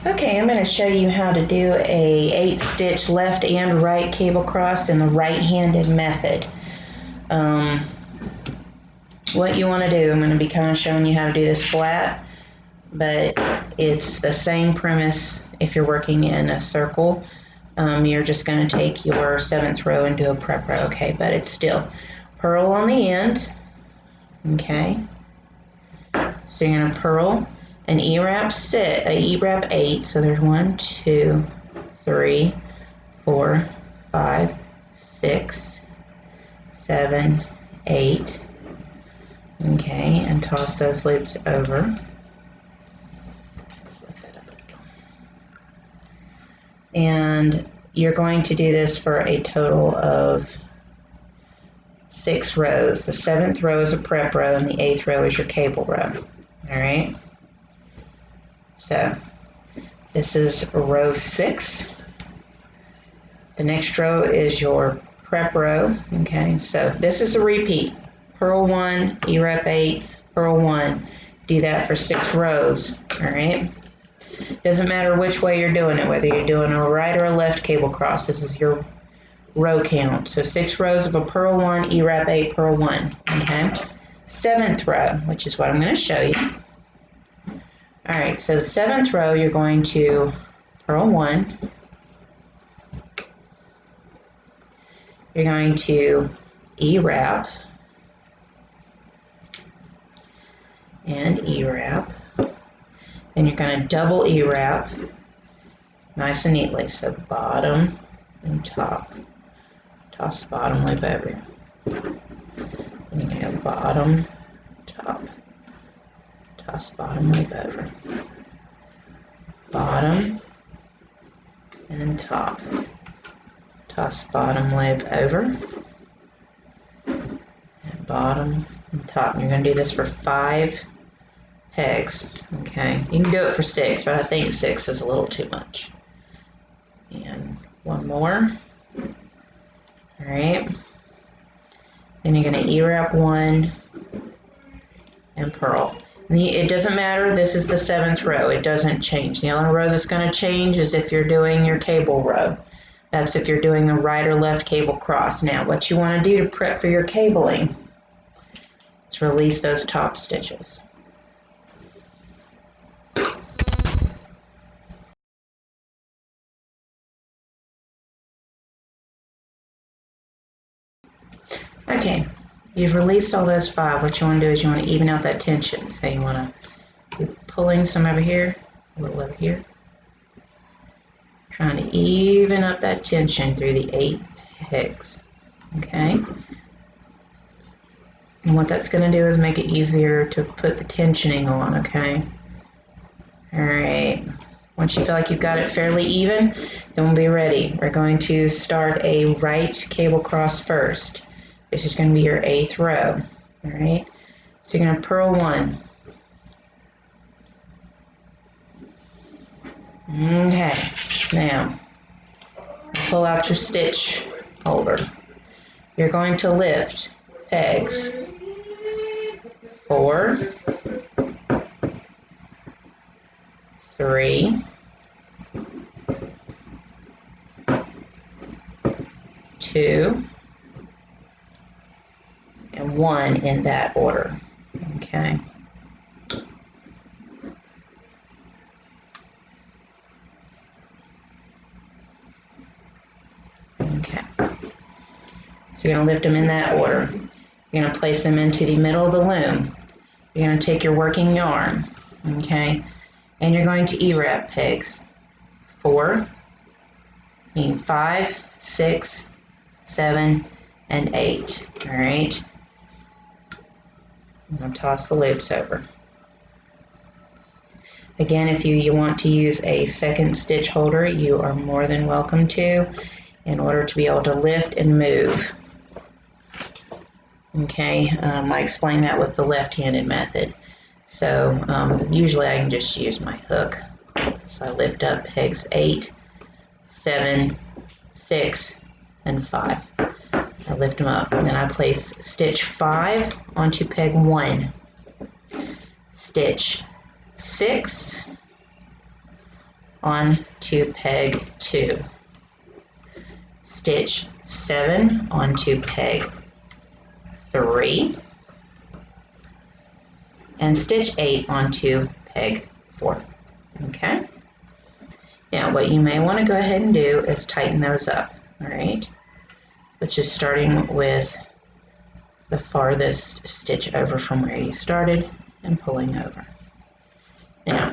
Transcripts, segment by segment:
Okay, I'm going to show you how to do a 8-stitch left and right cable cross in the right-handed method. What you want to do, I'm going to be kind of showing you how to do this flat, but it's the same premise if you're working in a circle. You're just going to take your 7th row and do a prep row, okay, but it's still purl on the end, okay, so you're going to purl an E-wrap 8, so there's 1, 2, 3, 4, 5, 6, 7, 8, okay, and toss those loops over. Let's lift that up a little. And you're going to do this for a total of 6 rows. The 7th row is a prep row and the 8th row is your cable row. All right. So this is row 6. The next row is your prep row. Okay. So this is a repeat. Purl 1, E-wrap 8, purl 1. Do that for 6 rows. All right. Doesn't matter which way you're doing it, whether you're doing a right or a left cable cross. This is your row count. So 6 rows of a purl 1, E-wrap 8, purl 1. Okay. 7th row, which is what I'm going to show you. All right, so the 7th row, you're going to purl 1. You're going to E-wrap and E-wrap. Then you're going to double E-wrap nice and neatly. So bottom and top. Toss the bottom loop over. Then you're going to go bottom, top. Toss bottom loop over. Bottom and top. Toss bottom loop over. And bottom and top. And you're going to do this for 5 pegs. Okay. You can do it for 6, but I think 6 is a little too much. And one more. All right. Then you're going to E-wrap 1 and purl. It doesn't matter, this is the 7th row, it doesn't change. The only row that's going to change is if you're doing your cable row. That's if you're doing the right or left cable cross. Now, what you want to do to prep for your cabling is release those top stitches. Okay, you've released all those 5. What you want to do is you want to even out that tension. So you want to be pulling some over here, a little over here. Trying to even up that tension through the 8 pegs. Okay? And what that's going to do is make it easier to put the tensioning on, okay? Alright. Once you feel like you've got it fairly even, then we'll be ready. We're going to start a right cable cross first. This is going to be your 8th row. Alright? So you're going to purl 1. Okay. Now, pull out your stitch holder. You're going to lift pegs 4, 3, 2, and 1 in that order. Okay. Okay. So you're going to lift them in that order. You're going to place them into the middle of the loom. You're going to take your working yarn, okay, and you're going to E-wrap pegs 4, 5, 6, 7, and 8. All right. I'm going to toss the loops over. Again, if you want to use a 2nd stitch holder, you are more than welcome to, in order to be able to lift and move. Okay, I explained that with the left-handed method. So usually I can just use my hook. So I lift up pegs 8, 7, 6, and 5. I lift them up, and then I place stitch 5 onto peg 1, stitch 6 onto peg 2, stitch 7 onto peg 3, and stitch 8 onto peg 4. Okay? Now what you may want to go ahead and do is tighten those up, all right? Which is starting with the farthest stitch over from where you started and pulling over. Now,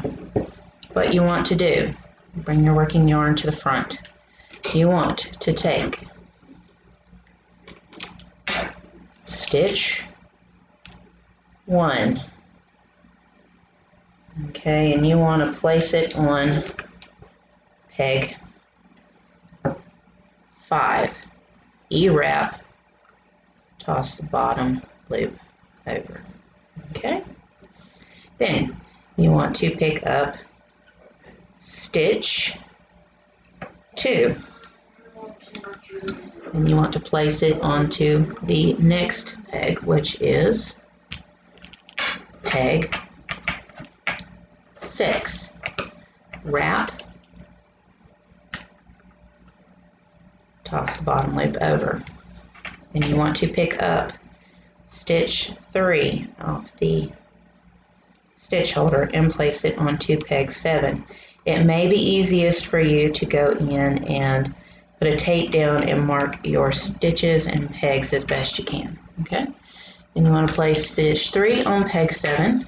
what you want to do, bring your working yarn to the front. You want to take stitch 1, okay, and you want to place it on peg 5, E-wrap, toss the bottom loop over, okay? Then you want to pick up stitch 2, and you want to place it onto the next peg, which is peg 6. Wrap, toss the bottom loop over, and you want to pick up stitch 3 off the stitch holder and place it onto peg 7. It may be easiest for you to go in and put a tape down and mark your stitches and pegs as best you can, okay? And you want to place stitch 3 on peg 7,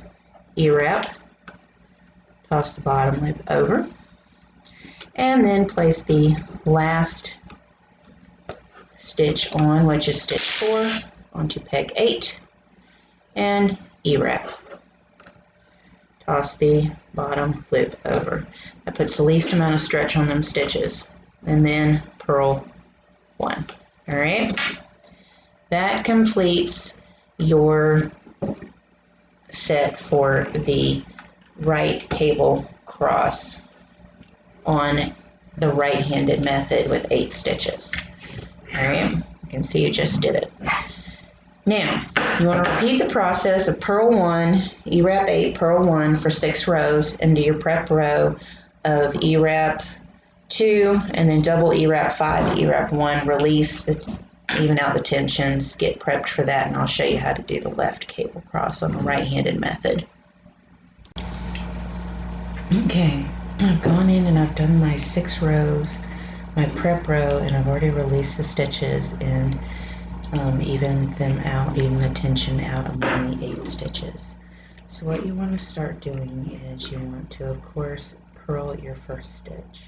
E-wrap, toss the bottom loop over, and then place the last stitch on, which is stitch 4, onto peg 8, and E-wrap. Toss the bottom loop over. That puts the least amount of stretch on them stitches. And then purl 1. All right? That completes your set for the right cable cross on the right-handed method with 8 stitches. All right? You can see you just did it. Now, you want to repeat the process of purl 1, E-wrap 8, purl 1 for 6 rows, and do your prep row of E-wrap 2, and then double E-wrap 5, E-wrap 1, release, even out the tensions, get prepped for that, and I'll show you how to do the left cable cross on the right-handed method. Okay, I've gone in and I've done my 6 rows, my prep row, and I've already released the stitches and even them out, even the tension out among the 8 stitches. So what you want to start doing is you want to, of course, purl your first stitch.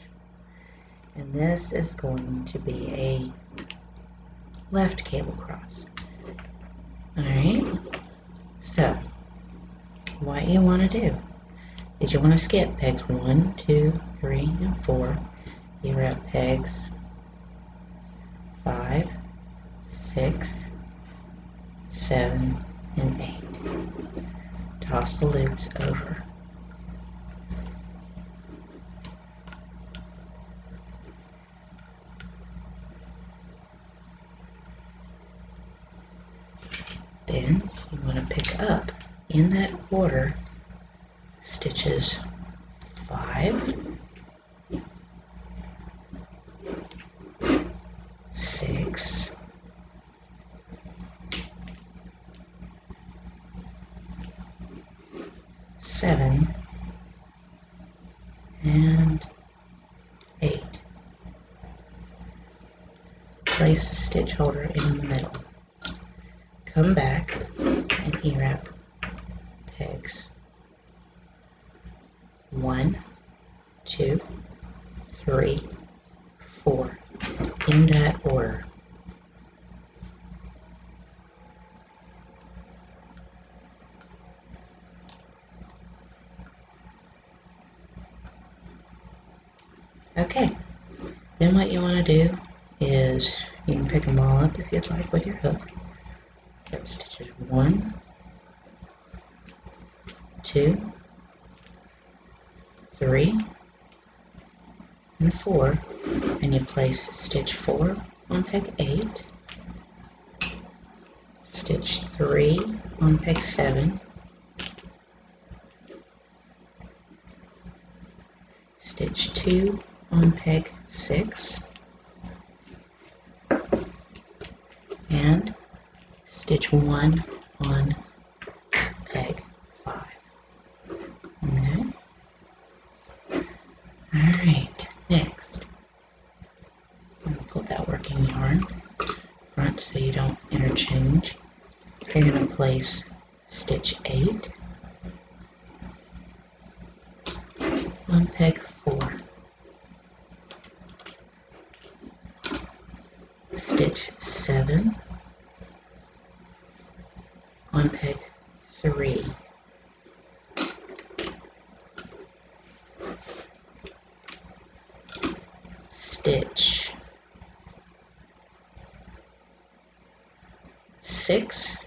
And this is going to be a left cable cross. Alright, so what you want to do is you want to skip pegs 1, 2, 3, and 4. You wrap pegs 5, 6, 7, and 8. Toss the loops over. Then you want to pick up in that order stitches 5, 6, 7, and 8. Place the stitch holder in the middle. Come back and E-wrap pegs 1, 2, 3, 4 in that order. Okay, then what you want to do is you can pick them all up if you'd like with your hook. Grab stitches 1, 2, 3, and 4, and you place stitch 4 on peg 8, stitch 3 on peg 7, stitch 2 on peg 6, and stitch 1 on peg 5. Okay. Alright, next, I'm going to pull that working yarn front so you don't interchange. You're going to place stitch 8 on peg 4, stitch 7 on peg 3, stitch 6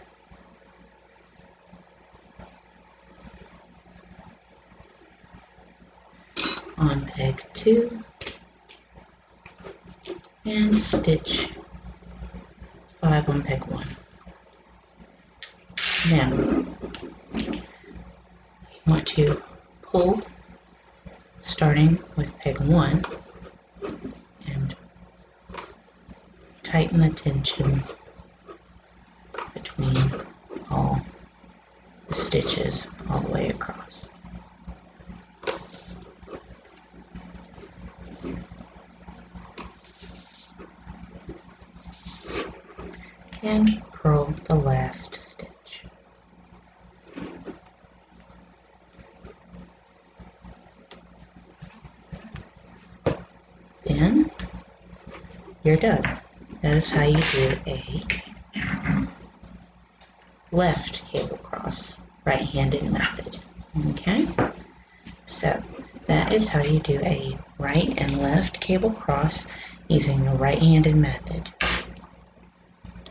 on peg 2, and stitch 5 on peg 1. Now, you want to pull starting with peg 1 and tighten the tension between all the stitches all the way across. And purl the last stitch. Then you're done. That is how you do a left cable cross, right-handed method. Okay? So that is how you do a right and left cable cross using the right-handed method.